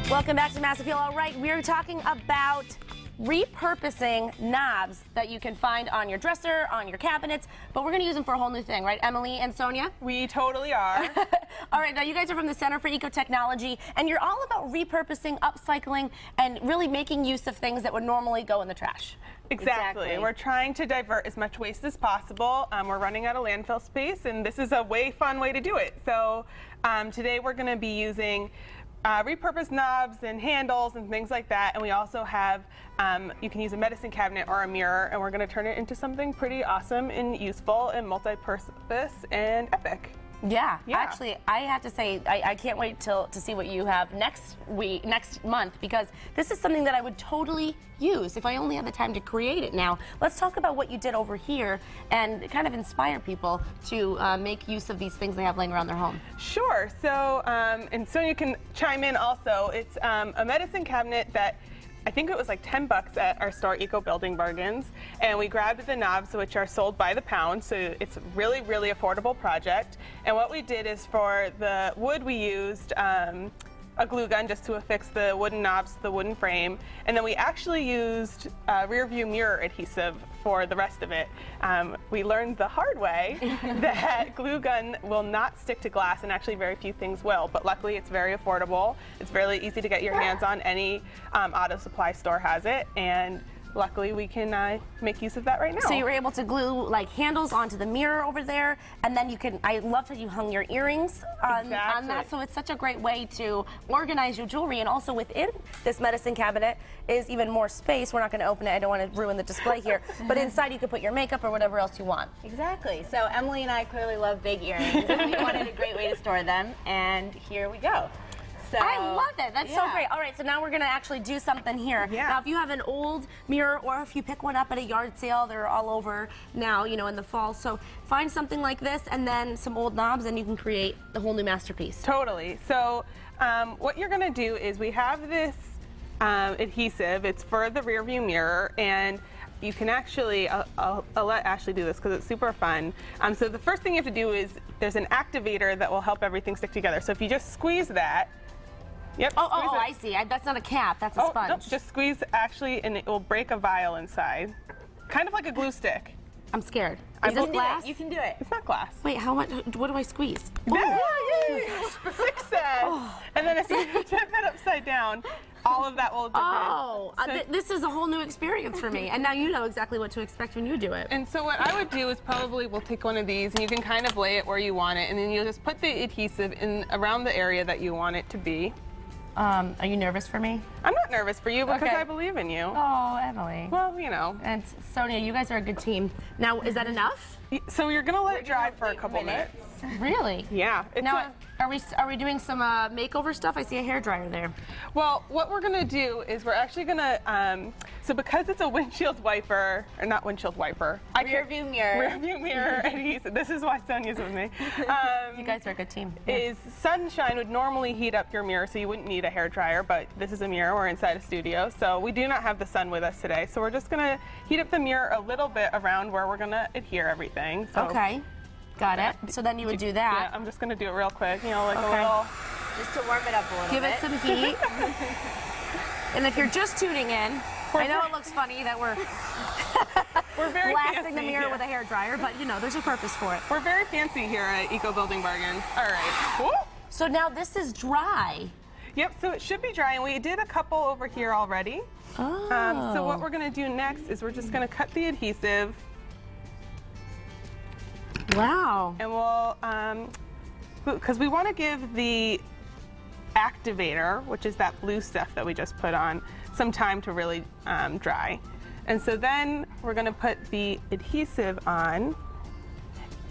Welcome back to Mass Appeal. All right, we're talking about repurposing knobs that you can find on your dresser, on your cabinets, but we're going to use them for a whole new thing, right, Emily and Sonja? We totally are. All right, now you guys are from the Center for EcoTechnology, and you're all about repurposing, upcycling, and really making use of things that would normally go in the trash. Exactly. We're trying to divert as much waste as possible. We're running out of landfill space, and this is a fun way to do it. So today we're going to be using repurposed knobs and handles and things like that, and we also have you can use a medicine cabinet or a mirror, and we're going to turn it into something pretty awesome and useful and multi-purpose and epic. Yeah, actually, I have to say, I can't wait to see what you have next month, because this is something that I would totally use if I only had the time to create it now. Let's talk about what you did over here and kind of inspire people to make use of these things they have laying around their home. Sure. So, and Sonja can chime in also. It's a medicine cabinet that I think it was like $10 at our store, EcoBuilding Bargains, and we grabbed the knobs, which are sold by the pound, so it's a really, really affordable project. And what we did is, for the wood, we used a glue gun just to affix the wooden knobs to the wooden frame, and then we actually used rear view mirror adhesive for the rest of it. We learned the hard way that glue gun will not stick to glass, and actually very few things will, but luckily it's very affordable. It's fairly easy to get your hands on. Any auto supply store has it, and luckily we can make use of that right now. So you were able to glue like handles onto the mirror over there, and then you can, I loved how you hung your earrings on that, so it's such a great way to organize your jewelry. And also within this medicine cabinet is even more space. We're not going to open it, I don't want to ruin the display here, but inside you could put your makeup or whatever else you want. Exactly. So Emily and I clearly love big earrings, and we wanted a great way to store them, and here we go. So, I love it. That's so great. All right, so now we're going to actually do something here. Now, if you have an old mirror, or if you pick one up at a yard sale, they're all over now, you know, in the fall. So find something like this and then some old knobs, and you can create a whole new masterpiece. Totally. So what you're going to do is, we have this adhesive. It's for the rear view mirror, and you can actually, I'll let Ashley do this because it's super fun. So the first thing you have to do is, there's an activator that will help everything stick together. So if you just squeeze that, I see. That's not a cap. That's a sponge. Nope, just squeeze, actually, and it will break a vial inside. Kind of like a glue stick. I'm scared. Is this glass? You can do it. It's not glass. Wait, how much? What do I squeeze? Success! And then if you tip it upside down, all of that will dip in. This is a whole new experience for me, and now you know exactly what to expect when you do it. And so what I would do is, probably we'll take one of these, and you can kind of lay it where you want it, and then you'll just put the adhesive in around the area that you want it to be. Are you nervous for me? I'm not nervous for you, because I believe in you. Oh, Emily. Well, you know. And Sonja, you guys are a good team. Now, is that enough? So you're going to let it dry for a couple minutes. Really? Yeah. Now, are we doing some makeover stuff? I see a hairdryer there. Well, what we're going to do is, we're actually going to, so because it's a windshield wiper, or not windshield wiper. Rear view mirror. Rear view mirror adhesive. This is why Sonja's with me. You guys are a good team. Is sunshine would normally heat up your mirror, so you wouldn't need a hairdryer, but this is a mirror. We're inside a studio, so we do not have the sun with us today. So we're just going to heat up the mirror a little bit around where we're going to adhere everything. So okay. Got it. So then you would do that. Yeah, I'm just going to do it real quick, you know, like a little. Just to warm it up a little bit. Give it some heat. And if you're just tuning in, I know it looks funny that we're very blasting the mirror with a hairdryer, but you know, there's a purpose for it. We're very fancy here at EcoBuilding Bargains. All right. Woo! So now this is dry. Yep, so it should be dry, and we did a couple over here already. Oh. So what we're going to do next is, we're just going to cut the adhesive. Wow. And we'll, because we want to give the activator, which is that blue stuff that we just put on, some time to really dry. And so then we're going to put the adhesive on.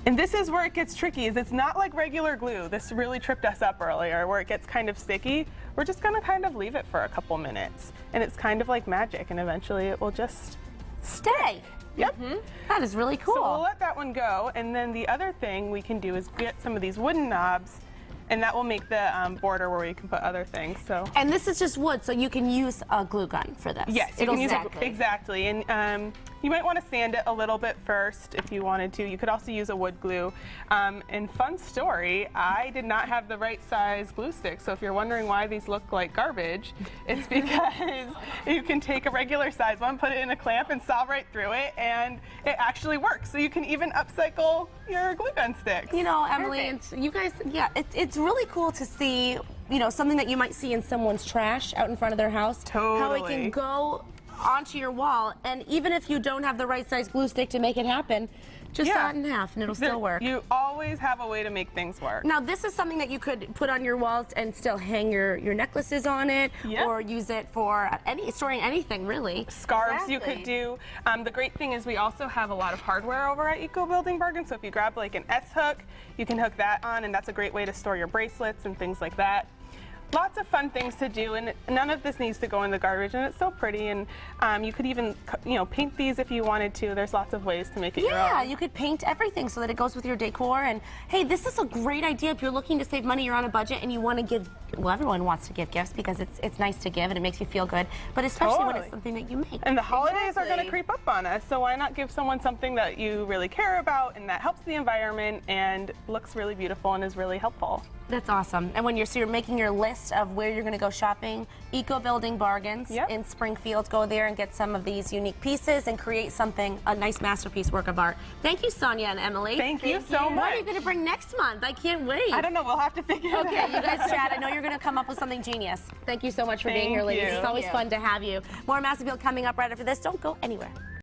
And this is where it gets tricky, is it's not like regular glue. This really tripped us up earlier, where it gets kind of sticky. We're just going to kind of leave it for a couple minutes. And it's kind of like magic, and eventually it will just stay. Yep. That is really cool. So we'll let that one go, and then the other thing we can do is get some of these wooden knobs, and that will make the border where we can put other things. So. And this is just wood, so you can use a glue gun for this. Yes, you can use it exactly. And You might want to sand it a little bit first if you wanted to. You could also use a wood glue. And fun story, I did not have the right size glue stick, so if you're wondering why these look like garbage, it's because you can take a regular size one, put it in a clamp, and saw right through it, and it actually works. So you can even upcycle your glue gun sticks. You know, Emily, and you guys, yeah, it's really cool to see, you know, something that you might see in someone's trash out in front of their house. Totally. How it can go onto your wall, and even if you don't have the right size glue stick to make it happen, just saw it in half and it'll still work. You always have a way to make things work. Now this is something that you could put on your walls and still hang your necklaces on it, or use it for storing anything really. Scarves you could do. The great thing is we also have a lot of hardware over at EcoBuilding Bargains, so if you grab like an S-hook, you can hook that on, and that's a great way to store your bracelets and things like that. Lots of fun things to do, and none of this needs to go in the garbage, and it's so pretty, and you could even, you know, paint these if you wanted to. There's lots of ways to make it your own. Yeah, you could paint everything so that it goes with your decor, and hey, this is a great idea if you're looking to save money, you're on a budget, and you want to give, well, everyone wants to give gifts because it's nice to give and it makes you feel good, but especially when it's something that you make. And the holidays are going to creep up on us, so why not give someone something that you really care about and that helps the environment and looks really beautiful and is really helpful. That's awesome. And when you're making your list of where you're going to go shopping, EcoBuilding Bargains in Springfield, go there and get some of these unique pieces and create something, a nice masterpiece work of art. Thank you, Sonja and Emily. Thank you so much. What are you going to bring next month? I can't wait. I don't know. We'll have to figure it out. Okay, you guys chat. I know you're going to come up with something genius. Thank you so much for being here, ladies. It's always fun to have you. More Massive Appeal coming up right after this. Don't go anywhere.